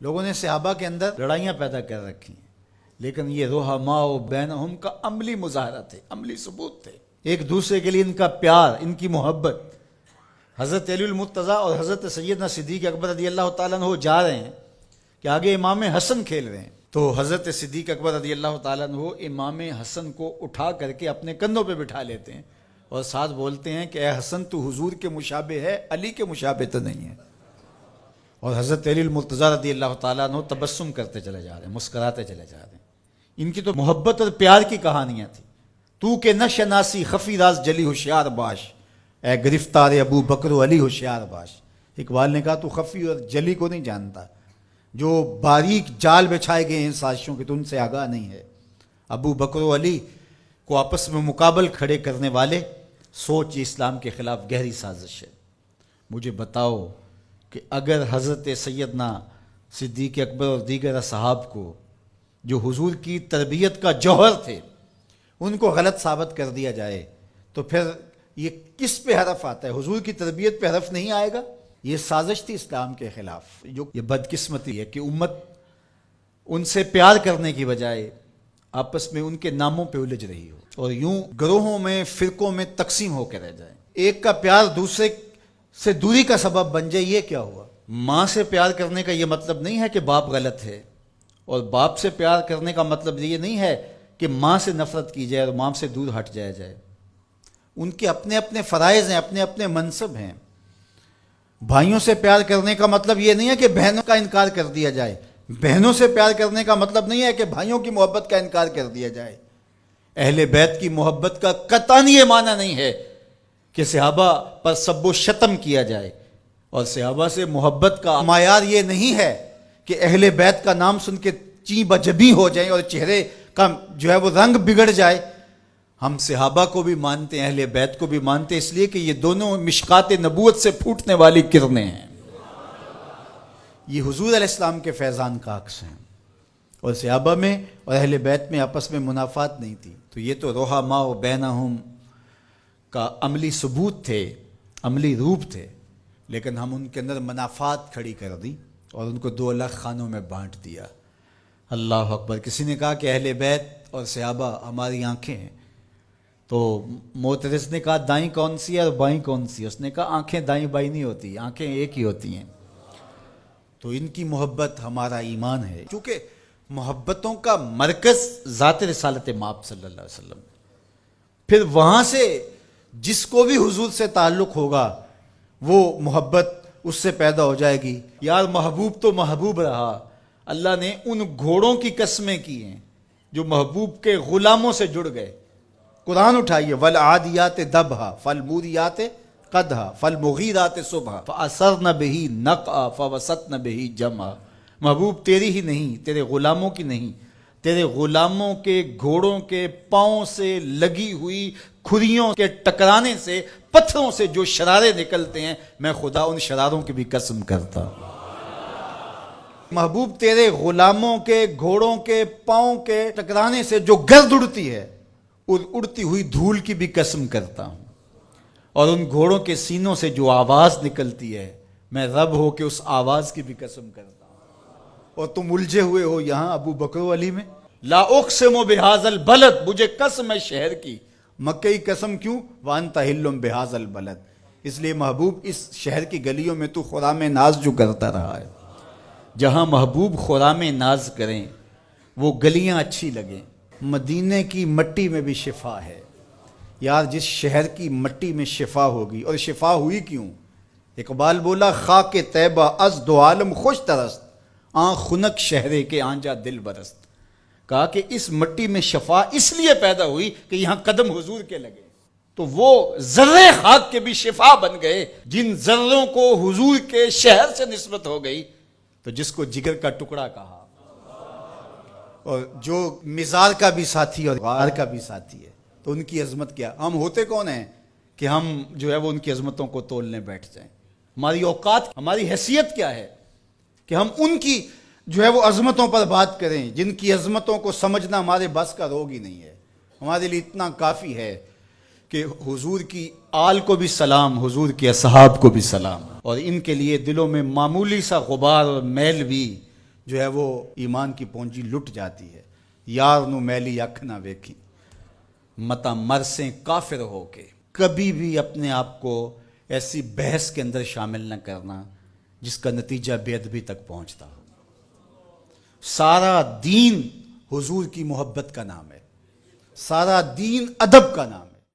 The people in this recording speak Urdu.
لوگوں نے صحابہ کے اندر لڑائیاں پیدا کر رکھی ہیں، لیکن یہ رحماء بینہم کا عملی مظاہرہ تھے، عملی ثبوت تھے، ایک دوسرے کے لیے ان کا پیار، ان کی محبت۔ حضرت علی المرتضیٰ اور حضرت سیدنا صدیق اکبر رضی اللہ تعالیٰ عنہ جا رہے ہیں کہ آگے امام حسن کھیل رہے ہیں، تو حضرت صدیق اکبر رضی اللہ تعالیٰ عنہ امام حسن کو اٹھا کر کے اپنے کندھوں پہ بٹھا لیتے ہیں اور ساتھ بولتے ہیں کہ اے حسن تو حضور کے مشابہ ہے، علی کے مشابہ تو نہیں ہے۔ اور حضرت علی المرتضیٰ رضی اللہ تعالیٰ عنہ تبسم کرتے چلے جا رہے ہیں، مسکراتے چلے جا رہے ہیں۔ ان کی تو محبت اور پیار کی کہانیاں تھیں۔ تو کہ نہ شناسی خفی راز جلی ہوشیار باش، اے گرفتار ابو بکر و علی ہوشیار باش۔ اقبال نے کہا تو خفی اور جلی کو نہیں جانتا، جو باریک جال بچھائے گئے ہیں سازشوں کے، تو ان سے آگاہ نہیں ہے۔ ابو بکر و علی کو آپس میں مقابل کھڑے کرنے والے سوچ یہ اسلام کے خلاف گہری سازش ہے۔ مجھے بتاؤ کہ اگر حضرت سیدنا صدیق اکبر اور دیگر اصحاب کو جو حضور کی تربیت کا جوہر تھے ان کو غلط ثابت کر دیا جائے تو پھر یہ کس پہ حرف آتا ہے؟ حضور کی تربیت پہ حرف نہیں آئے گا۔ یہ سازش تھی اسلام کے خلاف۔ جو یہ بدقسمتی ہے کہ امت ان سے پیار کرنے کی بجائے آپس میں ان کے ناموں پہ الجھ رہی ہو اور یوں گروہوں میں، فرقوں میں تقسیم ہو کے رہ جائے۔ ایک کا پیار دوسرے سے دوری کا سبب بن جائے، یہ کیا ہوا؟ ماں سے پیار کرنے کا یہ مطلب نہیں ہے کہ باپ غلط ہے، اور باپ سے پیار کرنے کا مطلب یہ نہیں ہے کہ ماں سے نفرت کی جائے اور ماں سے دور ہٹ جایا جائے۔ ان کے اپنے اپنے فرائض ہیں، اپنے اپنے منصب ہیں۔ بھائیوں سے پیار کرنے کا مطلب یہ نہیں ہے کہ بہنوں کا انکار کر دیا جائے، بہنوں سے پیار کرنے کا مطلب نہیں ہے کہ بھائیوں کی محبت کا انکار کر دیا جائے۔ اہل بیت کی محبت کا قطعاً یہ معنی نہیں ہے کہ صحابہ پر سب و شتم کیا جائے، اور صحابہ سے محبت کا معیار یہ نہیں ہے کہ اہل بیت کا نام سن کے چیں بجبی ہو جائیں اور چہرے کا جو ہے وہ رنگ بگڑ جائے۔ ہم صحابہ کو بھی مانتے ہیں، اہل بیت کو بھی مانتے ہیں، اس لیے کہ یہ دونوں مشکات نبوت سے پھوٹنے والی کرنیں ہیں۔ یہ حضور علیہ السلام کے فیضان کا عکس ہیں، اور صحابہ میں اور اہل بیت میں آپس میں منافات نہیں تھی۔ تو یہ تو رحماء بینہم کا عملی ثبوت تھے، عملی روپ تھے، لیکن ہم ان کے اندر منافات کھڑی کر دی اور ان کو دو الگ خانوں میں بانٹ دیا۔ اللہ اکبر۔ کسی نے کہا کہ اہل بیت اور صحابہ ہماری آنکھیں ہیں، تو معترض نے کہا دائیں کون سی ہے اور بائیں کون سی ہے؟ اس نے کہا آنکھیں دائیں بائیں نہیں ہوتی، آنکھیں ایک ہی ہوتی ہیں۔ تو ان کی محبت ہمارا ایمان ہے، کیونکہ محبتوں کا مرکز ذات رسالت مآب صلی اللہ علیہ وسلم۔ پھر وہاں سے جس کو بھی حضور سے تعلق ہوگا وہ محبت اس سے پیدا ہو جائے گی۔ یار محبوب تو محبوب رہا، اللہ نے ان گھوڑوں کی قسمیں کی ہیں جو محبوب کے غلاموں سے جڑ گئے۔ قرآن اٹھائیے، والعادیات ضبحا فالموریات قدحا فالمغیرات صبحا فاثرن بہ نقعا فوسطن بہ جمعا۔ محبوب تیری ہی نہیں، تیرے غلاموں کی نہیں، تیرے غلاموں کے گھوڑوں کے پاؤں سے لگی ہوئی کھریوں کے ٹکرانے سے، پتھروں سے جو شرارے نکلتے ہیں، میں خدا ان شراروں کی بھی قسم کرتا ہوں۔ محبوب تیرے غلاموں کے گھوڑوں کے پاؤں کے ٹکرانے سے جو گرد اڑتی ہے، اڑتی ہوئی دھول کی بھی قسم کرتا ہوں، اور ان گھوڑوں کے سینوں سے جو آواز نکلتی ہے، میں رب ہو کے اس آواز کی بھی قسم کرتا ہوں۔ اور تم الجھے ہوئے ہو یہاں ابو بکر و علی میں۔ لا اقسم بہذا البلد، مجھے قسم ہے شہر کی۔ مکہ کی قسم کیوں؟ وانت حل بہذا البلد، اس لیے محبوب اس شہر کی گلیوں میں تو خرام ناز جو کرتا رہا ہے۔ جہاں محبوب خرام ناز کریں وہ گلیاں اچھی لگیں۔ مدینے کی مٹی میں بھی شفا ہے۔ یار جس شہر کی مٹی میں شفا ہوگی، اور شفا ہوئی کیوں؟ اقبال بولا خاک طیبہ از دو عالم خوش ترست، آن خنک شہرے کے آنجا دل برست۔ کہا کہ اس مٹی میں شفا اس لیے پیدا ہوئی کہ یہاں قدم حضور کے لگے، تو وہ ذرے خاک کے بھی شفا بن گئے۔ جن ذروں کو حضور کے شہر سے نسبت ہو گئی تو جس کو جگر کا ٹکڑا کہا، اور جو مزار کا بھی ساتھی اور غار کا بھی ساتھی ہے، تو ان کی عظمت کیا؟ ہم ہوتے کون ہیں کہ ہم جو ہے وہ ان کی عظمتوں کو تولنے بیٹھ جائیں؟ ہماری اوقات، ہماری حیثیت کیا ہے کہ ہم ان کی جو ہے وہ عظمتوں پر بات کریں، جن کی عظمتوں کو سمجھنا ہمارے بس کا روگ ہی نہیں ہے۔ ہمارے لیے اتنا کافی ہے کہ حضور کی آل کو بھی سلام، حضور کے اصحاب کو بھی سلام، اور ان کے لیے دلوں میں معمولی سا غبار اور میل بھی جو ہے وہ ایمان کی پونجی لٹ جاتی ہے. یار نو میلی اکھ نہ ویکھی متا مرسیں کافر ہو کے. کبھی بھی اپنے آپ کو ایسی بحث کے اندر شامل نہ کرنا جس کا نتیجہ بے ادبی تک پہنچتا ہو. سارا دین حضور کی محبت کا نام ہے، سارا دین ادب کا نام ہے.